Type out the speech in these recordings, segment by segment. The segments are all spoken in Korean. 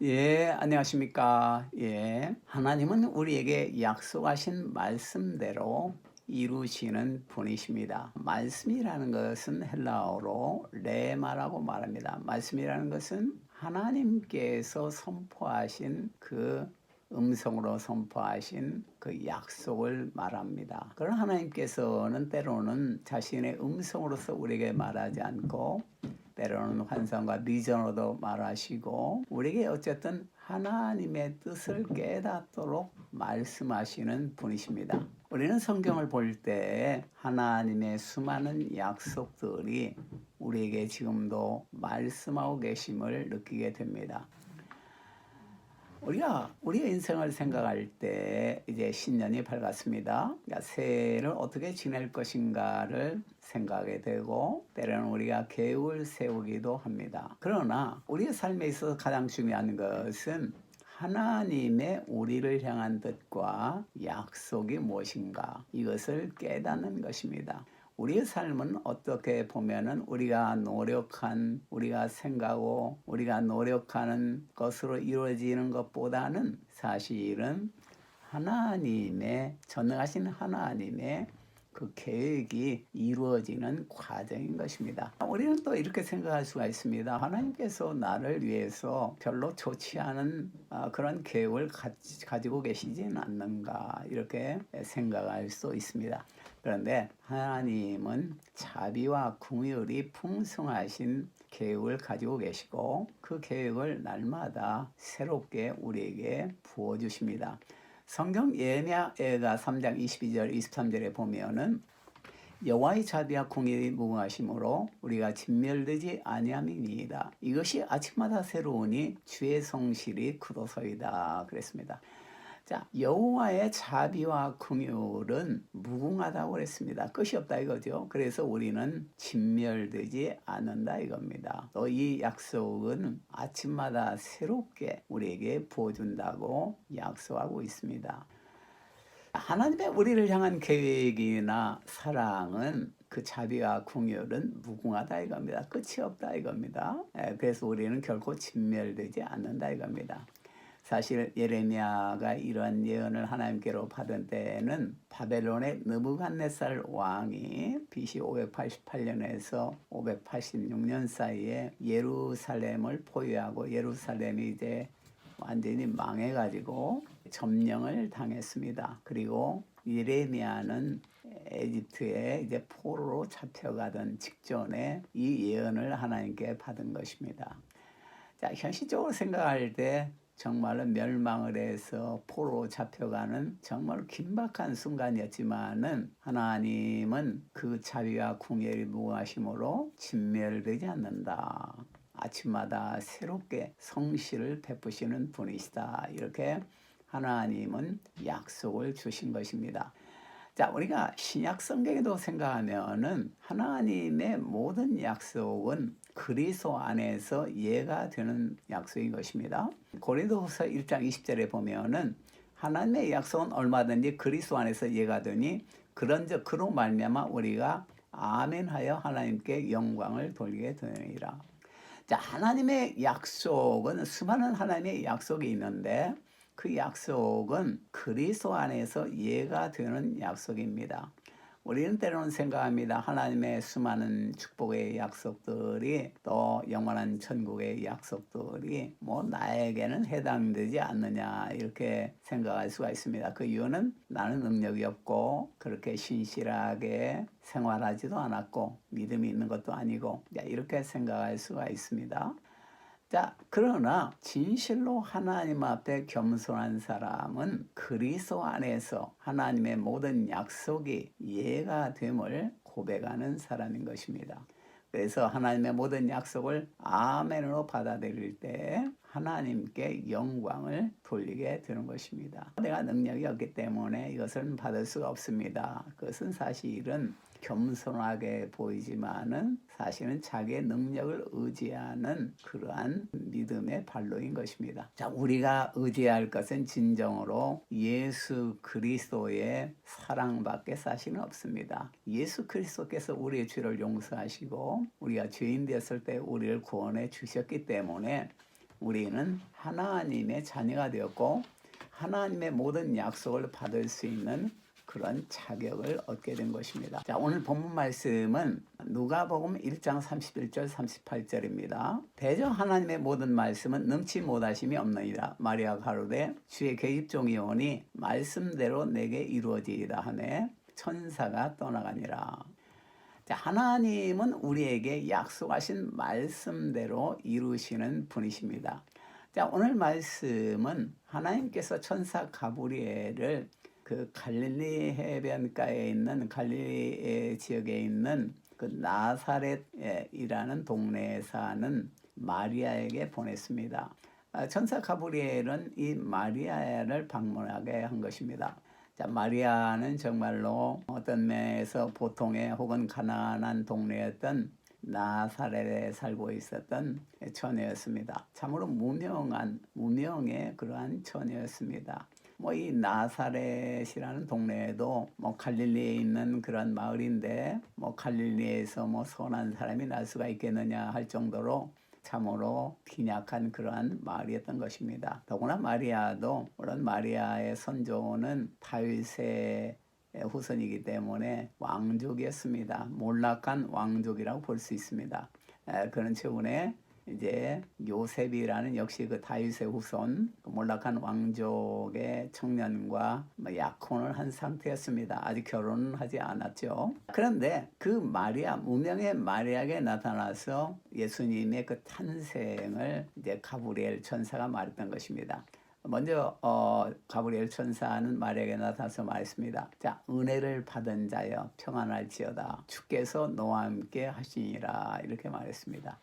예, 안녕하십니까. 예. 하나님은 우리에게 약속하신 말씀대로 이루시는 분이십니다. 말씀이라는 것은 헬라어로 레마라고 말합니다. 말씀이라는 것은 하나님께서 선포하신 그 음성으로 선포하신 그 약속을 말합니다. 그러나 하나님께서는 때로는 자신의 음성으로서 우리에게 말하지 않고 때로는 환상과 비전으로도 말하시고 우리에게 어쨌든 하나님의 뜻을 깨닫도록 말씀하시는 분이십니다. 우리는 성경을 볼 때 하나님의 수많은 약속들이 우리에게 지금도 말씀하고 계심을 느끼게 됩니다. 우리가 우리의 인생을 생각할 때 이제 신년이 밝았습니다. 그러니까 새해를 어떻게 지낼 것인가를 생각하게 되고 때로는 우리가 계획을 세우기도 합니다. 그러나 우리의 삶에 있어서 가장 중요한 것은 하나님의 우리를 향한 뜻과 약속이 무엇인가 이것을 깨닫는 것입니다. 우리의 삶은 어떻게 보면은 우리가 생각하고 우리가 노력하는 것으로 이루어지는 것보다는 사실은 전능하신 하나님의 그 계획이 이루어지는 과정인 것입니다. 우리는 또 이렇게 생각할 수가 있습니다. 하나님께서 나를 위해서 별로 좋지 않은 그런 계획을 가지고 계시지는 않는가 이렇게 생각할 수 있습니다. 그런데 하나님은 자비와 긍휼이 풍성하신 계획을 가지고 계시고 그 계획을 날마다 새롭게 우리에게 부어주십니다. 성경 예레미야가 3장 22절 23절에 보면은 여호와의 자비와 긍휼이 무궁하심으로 우리가 진멸되지 아니함이니이다. 이것이 아침마다 새로우니 주의 성실이 그로소이다 그랬습니다. 자, 여호와의 자비와 긍휼은 무궁하다고 그랬습니다. 끝이 없다 이거죠. 그래서 우리는 진멸되지 않는다 이겁니다. 또 이 약속은 아침마다 새롭게 우리에게 부어준다고 약속하고 있습니다. 하나님의 우리를 향한 계획이나 사랑은 그 자비와 긍휼은 무궁하다 이겁니다. 끝이 없다 이겁니다. 그래서 우리는 결코 진멸되지 않는다 이겁니다. 사실 예레미야가 이러한 예언을 하나님께로 받은 때에는 바벨론의 느부갓네살 왕이 BC 588년에서 586년 사이에 예루살렘을 포위하고 예루살렘이 이제 완전히 망해가지고 점령을 당했습니다. 그리고 예레미야는 에집트에 이제 포로로 잡혀가던 직전에 이 예언을 하나님께 받은 것입니다. 자, 현실적으로 생각할 때 정말로 멸망을 해서 포로로 잡혀가는 정말 긴박한 순간이었지만은 하나님은 그 자비와 긍휼이 무궁하심으로 진멸되지 않는다. 아침마다 새롭게 성실을 베푸시는 분이시다. 이렇게 하나님은 약속을 주신 것입니다. 자, 우리가 신약 성경에도 생각하면은 하나님의 모든 약속은 그리스도 안에서 예가 되는 약속인 것입니다. 고린도후서 1장 20절에 보면은 하나님의 약속은 얼마든지 그리스도 안에서 예가 되니 그런즉 그로 말미암아 우리가 아멘하여 하나님께 영광을 돌리게 되느니라. 자, 하나님의 약속은 수많은 하나님의 약속이 있는데 그 약속은 그리스도 안에서 예가 되는 약속입니다. 우리는 때로는 생각합니다. 하나님의 수많은 축복의 약속들이 또 영원한 천국의 약속들이 뭐 나에게는 해당되지 않느냐 이렇게 생각할 수가 있습니다. 그 이유는 나는 능력이 없고 그렇게 신실하게 생활하지도 않았고 믿음이 있는 것도 아니고 이렇게 생각할 수가 있습니다. 자, 그러나 진실로 하나님 앞에 겸손한 사람은 그리스도 안에서 하나님의 모든 약속이 예가 됨을 고백하는 사람인 것입니다. 그래서 하나님의 모든 약속을 아멘으로 받아들일 때 하나님께 영광을 돌리게 되는 것입니다. 내가 능력이 없기 때문에 이것을 받을 수가 없습니다. 그것은 사실은 겸손하게 보이지만은 사실은 자기의 능력을 의지하는 그러한 믿음의 발로인 것입니다. 자, 우리가 의지할 것은 진정으로 예수 그리스도의 사랑밖에 사실은 없습니다. 예수 그리스도께서 우리의 죄를 용서하시고 우리가 죄인 되었을 때 우리를 구원해 주셨기 때문에 우리는 하나님의 자녀가 되었고 하나님의 모든 약속을 받을 수 있는 그런 자격을 얻게 된 것입니다. 자, 오늘 본문 말씀은 누가복음 1장 31절 38절입니다. 대저 하나님의 모든 말씀은 능치 못하심이 없느니라. 마리아가 가로되 주의 계집종이 오니 말씀대로 내게 이루어지이다 하매 천사가 떠나가니라. 자, 하나님은 우리에게 약속하신 말씀대로 이루시는 분이십니다. 자, 오늘 말씀은 하나님께서 천사 가브리엘을 그 갈릴리 해변가에 있는 갈릴리 지역에 있는 그 나사렛이라는 동네에 사는 마리아에게 보냈습니다. 천사 가브리엘은 이 마리아를 방문하게 한 것입니다. 자, 마리아는 정말로 어떤 면에서 보통의 혹은 가난한 동네였던 나사렛에 살고 있었던 처녀였습니다. 참으로 무명의 그러한 처녀였습니다. 이 나사렛이라는 동네에도 갈릴리에 있는 그런 마을인데 갈릴리에서 선한 사람이 날 수가 있겠느냐 할 정도로 참으로 빈약한 그러한 마을이었던 것입니다. 더구나 마리아도 물론 마리아의 선조는 다윗의 후손이기 때문에 왕족이었습니다. 몰락한 왕족이라고 볼 수 있습니다. 그런 측면에 이제 요셉이라는 역시 그 다윗의 후손 몰락한 왕족의 청년과 약혼을 한 상태였습니다. 아직 결혼은 하지 않았죠. 그런데 그 마리아, 무명의 마리아에게 나타나서 예수님의 그 탄생을 이제 가브리엘 천사가 말했던 것입니다. 먼저 가브리엘 천사는 마리아에게 나타나서 말했습니다. 자, 은혜를 받은 자여 평안할지어다. 주께서 너와 함께 하시니라. 이렇게 말했습니다.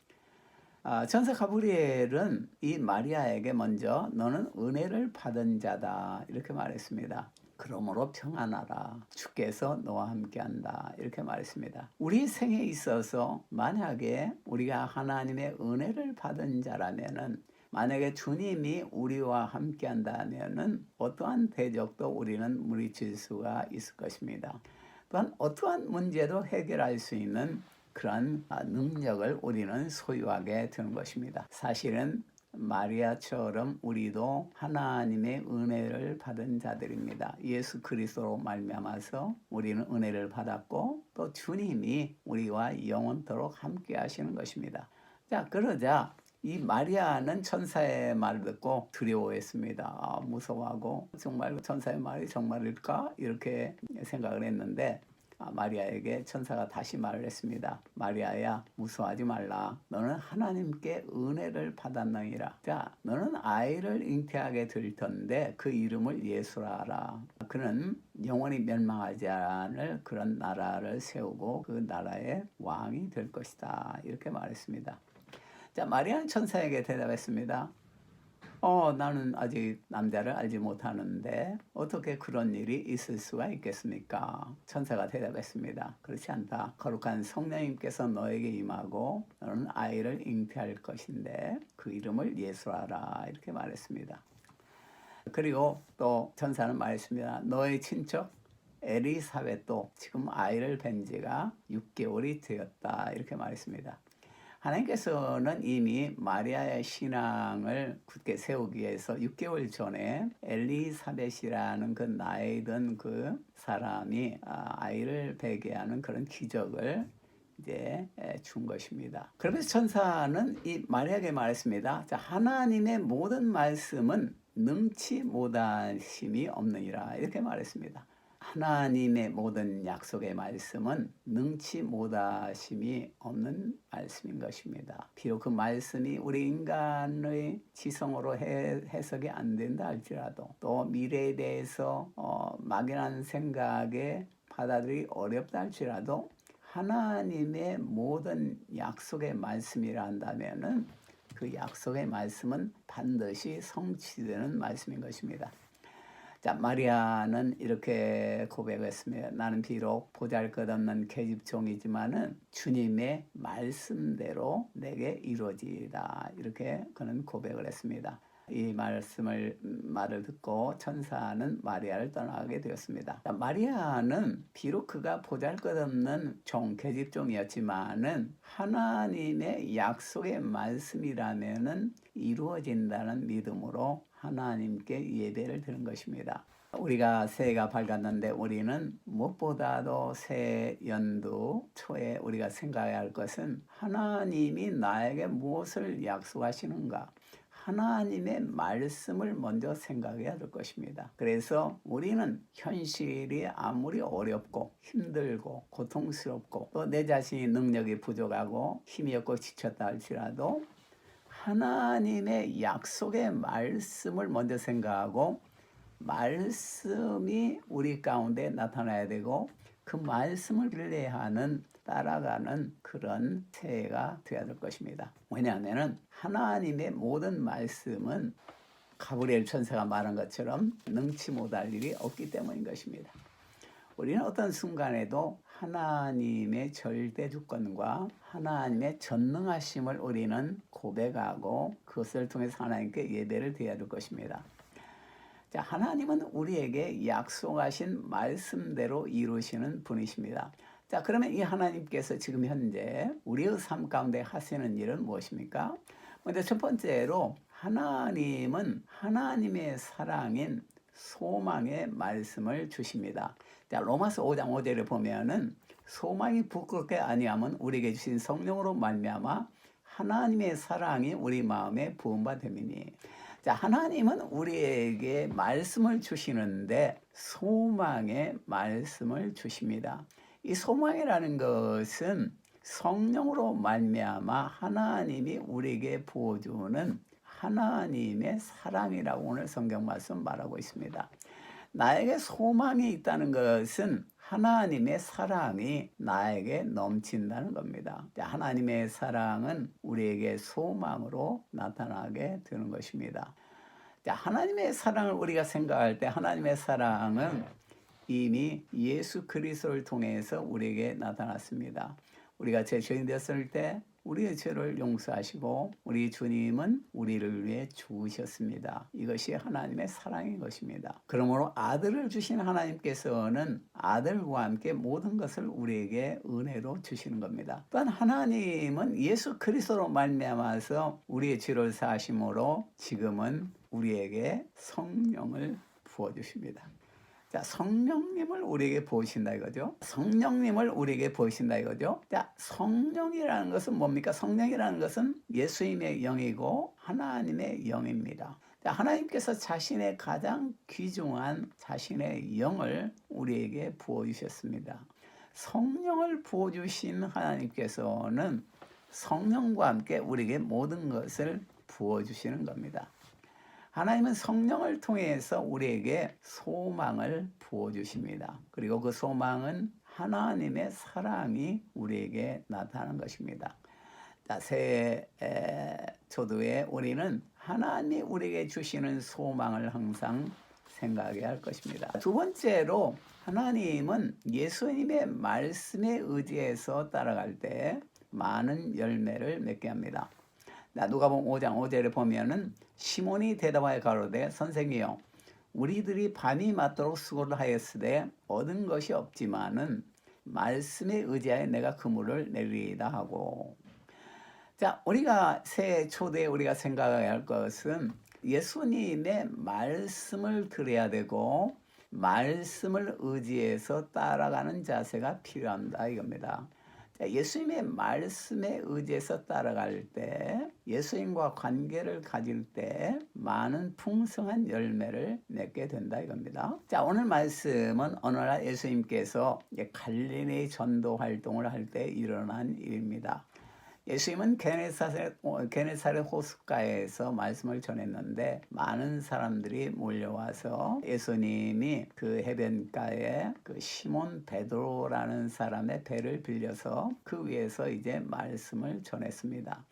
천사 가브리엘은 이 마리아에게 먼저 너는 은혜를 받은 자다 이렇게 말했습니다. 그러므로 평안하라. 주께서 너와 함께한다. 이렇게 말했습니다. 우리 생에 있어서 만약에 우리가 하나님의 은혜를 받은 자라면은 만약에 주님이 우리와 함께한다면은 어떠한 대적도 우리는 물리칠 수가 있을 것입니다. 또한 어떠한 문제도 해결할 수 있는 그런 능력을 우리는 소유하게 되는 것입니다. 사실은 마리아처럼 우리도 하나님의 은혜를 받은 자들입니다. 예수 그리스도로 말미암아서 우리는 은혜를 받았고 또 주님이 우리와 영원토록 함께 하시는 것입니다. 자, 그러자 이 마리아는 천사의 말을 듣고 두려워했습니다. 무서워하고 정말 천사의 말이 정말일까? 이렇게 생각을 했는데 마리아에게 천사가 다시 말을 했습니다. 마리아야, 무서워하지 말라. 너는 하나님께 은혜를 받았느니라. 자, 너는 아이를 잉태하게 될 텐데 그 이름을 예수라 하라. 그는 영원히 멸망하지 않을 그런 나라를 세우고 그 나라의 왕이 될 것이다. 이렇게 말했습니다. 자, 마리아는 천사에게 대답했습니다. 나는 아직 남자를 알지 못하는데 어떻게 그런 일이 있을 수가 있겠습니까? 천사가 대답했습니다. 그렇지 않다. 거룩한 성령님께서 너에게 임하고 너는 아이를 잉태할 것인데 그 이름을 예수하라. 이렇게 말했습니다. 그리고 또 천사는 말했습니다. 너의 친척 엘리사벳도 지금 아이를 뵌 지가 6개월이 되었다. 이렇게 말했습니다. 하나님께서는 이미 마리아의 신앙을 굳게 세우기 위해서 6개월 전에 엘리사벳이라는 그 나이 든 그 사람이 아이를 베게 하는 그런 기적을 이제 준 것입니다. 그러면서 천사는 이 마리아에게 말했습니다. 자, 하나님의 모든 말씀은 능치 못하심이 없느니라. 이렇게 말했습니다. 하나님의 모든 약속의 말씀은 능치 못하심이 없는 말씀인 것입니다. 비록 그 말씀이 우리 인간의 지성으로 해석이 안 된다 할지라도 또 미래에 대해서 막연한 생각에 받아들이기 어렵다 할지라도 하나님의 모든 약속의 말씀이라 한다면은 그 약속의 말씀은 반드시 성취되는 말씀인 것입니다. 자, 마리아는 이렇게 고백했습니다. 나는 비록 보잘것없는 계집종이지만은 주님의 말씀대로 내게 이루어지리라. 이렇게 그는 고백을 했습니다. 이 말을 듣고 천사는 마리아를 떠나게 되었습니다. 마리아는 비록 그가 보잘것없는 계집종이었지만은 하나님의 약속의 말씀이라면은 이루어진다는 믿음으로 하나님께 예배를 드린 것입니다. 우리가 새해가 밝았는데 우리는 무엇보다도 새 연도 초에 우리가 생각해야 할 것은 하나님이 나에게 무엇을 약속하시는가, 하나님의 말씀을 먼저 생각해야 될 것입니다. 그래서 우리는 현실이 아무리 어렵고 힘들고 고통스럽고 또 내 자신이 능력이 부족하고 힘이 없고 지쳤다 할지라도 하나님의 약속의 말씀을 먼저 생각하고 말씀이 우리 가운데 나타나야 되고 그 말씀을 신뢰하는 따라가는 그런 새해가 되어야 될 것입니다. 왜냐하면 하나님의 모든 말씀은 가브리엘 천사가 말한 것처럼 능치 못할 일이 없기 때문인 것입니다. 우리는 어떤 순간에도 하나님의 절대 주권과 하나님의 전능하심을 우리는 고백하고 그것을 통해서 하나님께 예배를 드려야 될 것입니다. 자, 하나님은 우리에게 약속하신 말씀대로 이루시는 분이십니다. 자, 그러면 이 하나님께서 지금 현재 우리의 삶 가운데 하시는 일은 무엇입니까? 먼저 첫 번째로 하나님은 하나님의 사랑인 소망의 말씀을 주십니다. 자, 로마서 5장 5절에 보면은 소망이 부끄럽게 아니하면 우리에게 주신 성령으로 말미암아 하나님의 사랑이 우리 마음에 부음바 됨이니. 자, 하나님은 우리에게 말씀을 주시는데 소망의 말씀을 주십니다. 이 소망이라는 것은 성령으로 말미암아 하나님이 우리에게 부어주는 하나님의 사랑이라고 오늘 성경 말씀 말하고 있습니다. 나에게 소망이 있다는 것은 하나님의 사랑이 나에게 넘친다는 겁니다. 하나님의 사랑은 우리에게 소망으로 나타나게 되는 것입니다. 하나님의 사랑을 우리가 생각할 때 하나님의 사랑은 이미 예수 그리스도를 통해서 우리에게 나타났습니다. 우리가 죄인 되었을 때 우리의 죄를 용서하시고 우리 주님은 우리를 위해 죽으셨습니다. 이것이 하나님의 사랑인 것입니다. 그러므로 아들을 주신 하나님께서는 아들과 함께 모든 것을 우리에게 은혜로 주시는 겁니다. 또한 하나님은 예수 그리스도로 말미암아서 우리의 죄를 사하심으로 지금은 우리에게 성령을 부어주십니다. 자, 성령님을 우리에게 보이신다 이거죠. 성령님을 우리에게 보이신다 이거죠. 자, 성령이라는 것은 뭡니까? 성령이라는 것은 예수님의 영이고 하나님의 영입니다. 자, 하나님께서 자신의 가장 귀중한 자신의 영을 우리에게 부어주셨습니다. 성령을 부어주신 하나님께서는 성령과 함께 우리에게 모든 것을 부어주시는 겁니다. 하나님은 성령을 통해서 우리에게 소망을 부어주십니다. 그리고 그 소망은 하나님의 사랑이 우리에게 나타나는 것입니다. 자, 새해 초도에 우리는 하나님이 우리에게 주시는 소망을 항상 생각해야 할 것입니다. 두 번째로 하나님은 예수님의 말씀에 의지해서 따라갈 때 많은 열매를 맺게 합니다. 누가복음 5장 5절에 보면은 시몬이 대답하여 가로되 선생이여 우리들이 밤이 맞도록 수고를 하였으되 얻은 것이 없지만은 말씀에 의지하여 내가 그물을 내리이다 하고. 자, 우리가 새해 초대에 우리가 생각해야 할 것은 예수님의 말씀을 들어야 되고 말씀을 의지해서 따라가는 자세가 필요합니다 이겁니다. 예수님의 말씀에 의지해서 따라갈 때 예수님과 관계를 가질 때 많은 풍성한 열매를 맺게 된다 이겁니다. 자, 오늘 말씀은 어느 날 예수님께서 갈릴리 전도 활동을 할 때 일어난 일입니다. 예수님은 게네사렛 호숫가에서 말씀을 전했는데 많은 사람들이 몰려와서 예수님이 그 해변가에 그 시몬 베드로라는 사람의 배를 빌려서 그 위에서 이제 말씀을 전했습니다.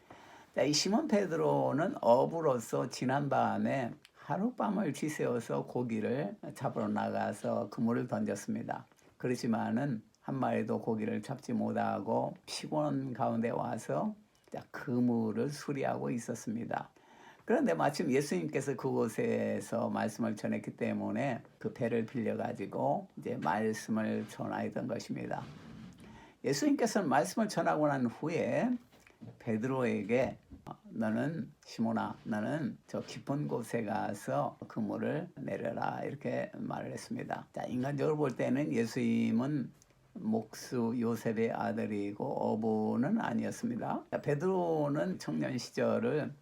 자, 이 시몬 베드로는 어부로서 지난밤에 하룻밤을 지새워서 고기를 잡으러 나가서 그물을 던졌습니다. 그렇지만은 한 마리도 고기를 잡지 못하고 피곤한 가운데 와서 그물을 수리하고 있었습니다. 그런데 마침 예수님께서 그곳에서 말씀을 전했기 때문에 그 배를 빌려가지고 이제 말씀을 전하였던 것입니다. 예수님께서는 말씀을 전하고 난 후에 베드로에게 너는 시몬아, 너는 저 깊은 곳에 가서 그물을 내려라 이렇게 말을 했습니다. 자, 인간적으로 볼 때는 예수님은 목수 요셉의 아들이고 어부는 아니었습니다. 베드로는 청년 시절을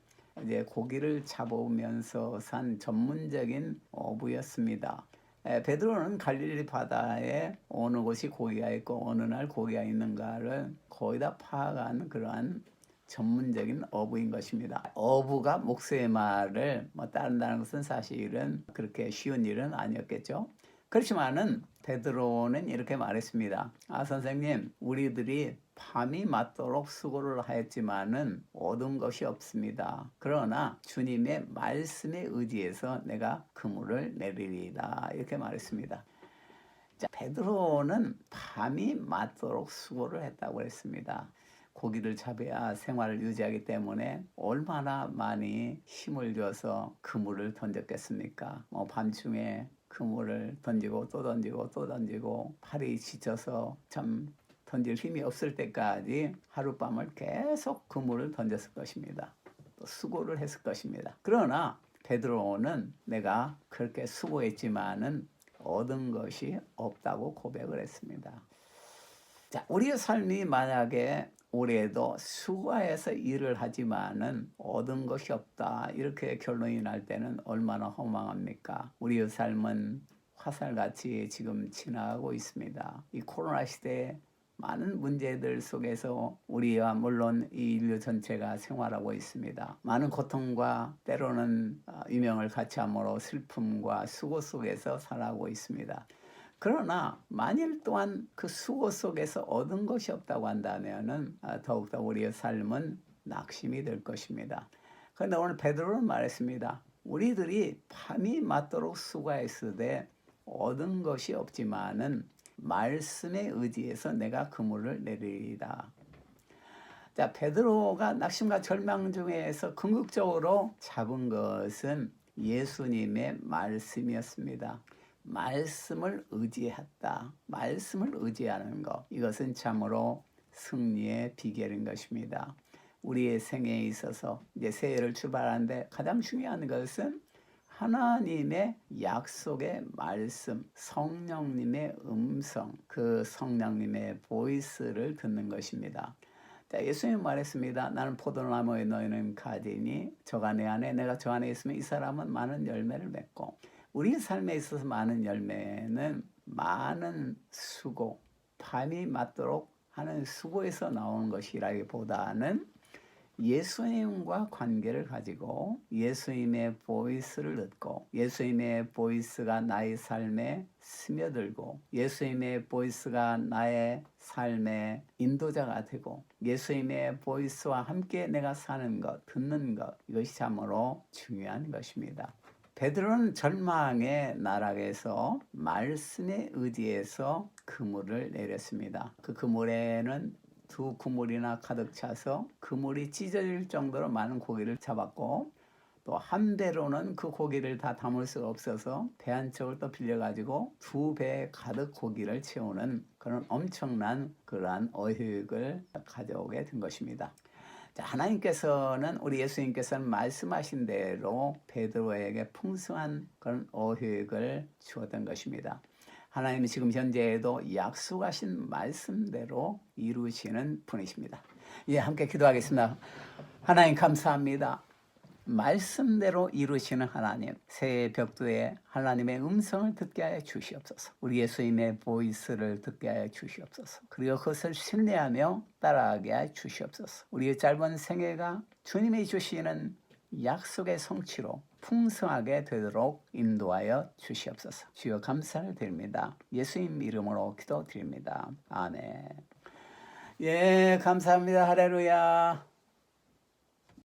이제 고기를 잡으면서 산 전문적인 어부였습니다. 베드로는 갈릴리 바다에 어느 곳이 고기가 있고 어느 날 고기가 있는가를 거의 다 파악한 그러한 전문적인 어부인 것입니다. 어부가 목수의 말을 따른다는 것은 사실은 그렇게 쉬운 일은 아니었겠죠. 그렇지만은 베드로는 이렇게 말했습니다. 선생님, 우리들이 밤이 맞도록 수고를 하였지만은 얻은 것이 없습니다. 그러나 주님의 말씀에 의지해서 내가 그물을 내리리라 이렇게 말했습니다. 자, 베드로는 밤이 맞도록 수고를 했다고 했습니다. 고기를 잡아야 생활을 유지하기 때문에 얼마나 많이 힘을 줘서 그물을 던졌겠습니까? 밤중에 그물을 던지고 또 던지고 또 던지고 팔이 지쳐서 참 던질 힘이 없을 때까지 하룻밤을 계속 그물을 던졌을 것입니다. 또 수고를 했을 것입니다. 그러나 베드로는 내가 그렇게 수고했지만은 얻은 것이 없다고 고백을 했습니다. 자, 우리의 삶이 만약에 올해도 수고해서 일을 하지만은 얻은 것이 없다 이렇게 결론이 날 때는 얼마나 허망합니까? 우리의 삶은 화살같이 지금 지나가고 있습니다. 이 코로나 시대에 많은 문제들 속에서 우리와 물론 이 인류 전체가 생활하고 있습니다. 많은 고통과 때로는 유명을 같이 함으로 슬픔과 수고 속에서 살아가고 있습니다. 그러나 만일 또한 그 수고 속에서 얻은 것이 없다고 한다면은 더욱더 우리의 삶은 낙심이 될 것입니다. 그런데 오늘 베드로는 말했습니다. 우리들이 밤이 맞도록 수고했으되 얻은 것이 없지만은 말씀에 의지해서 내가 그물을 내리리다. 자, 베드로가 낙심과 절망 중에서 궁극적으로 잡은 것은 예수님의 말씀이었습니다. 말씀을 의지했다. 말씀을 의지하는 것. 이것은 참으로 승리의 비결인 것입니다. 우리의 생애에 있어서 이제 새해를 출발하는데 가장 중요한 것은 하나님의 약속의 말씀, 성령님의 음성, 그 성령님의 보이스를 듣는 것입니다. 자, 예수님 말했습니다. 나는 포도나무에 너희는 가지니 저가 내 안에 내가 저 안에 있으면 이 사람은 많은 열매를 맺고 우리 삶에 있어서 많은 열매는 많은 수고, 밤이 맞도록 하는 수고에서 나오는 것이라기보다는 예수님과 관계를 가지고 예수님의 보이스를 듣고 예수님의 보이스가 나의 삶에 스며들고 예수님의 보이스가 나의 삶의 인도자가 되고 예수님의 보이스와 함께 내가 사는 것, 듣는 것 이것이 참으로 중요한 것입니다. 베드로는 절망의 나락에서 말씀에 의지해서 그물을 내렸습니다. 그 그물에는 2 그물이나 가득 차서 그물이 찢어질 정도로 많은 고기를 잡았고 또 한 배로는 그 고기를 다 담을 수가 없어서 배 한 척을 또 빌려가지고 2배 가득 고기를 채우는 그런 엄청난 그러한 어획을 가져오게 된 것입니다. 자, 하나님께서는 우리 예수님께서는 말씀하신 대로 베드로에게 풍성한 그런 어획을 주었던 것입니다. 하나님은 지금 현재에도 약속하신 말씀대로 이루시는 분이십니다. 예, 함께 기도하겠습니다. 하나님 감사합니다. 말씀대로 이루시는 하나님, 새해 벽두에 하나님의 음성을 듣게 하여 주시옵소서. 우리 예수님의 보이스를 듣게 하여 주시옵소서. 그리고 그것을 신뢰하며 따라가게 하여 주시옵소서. 우리의 짧은 생애가 주님이 주시는 약속의 성취로 풍성하게 되도록 인도하여 주시옵소서. 주여 감사를 드립니다. 예수님 이름으로 기도드립니다. 아멘. 예, 감사합니다. 할렐루야.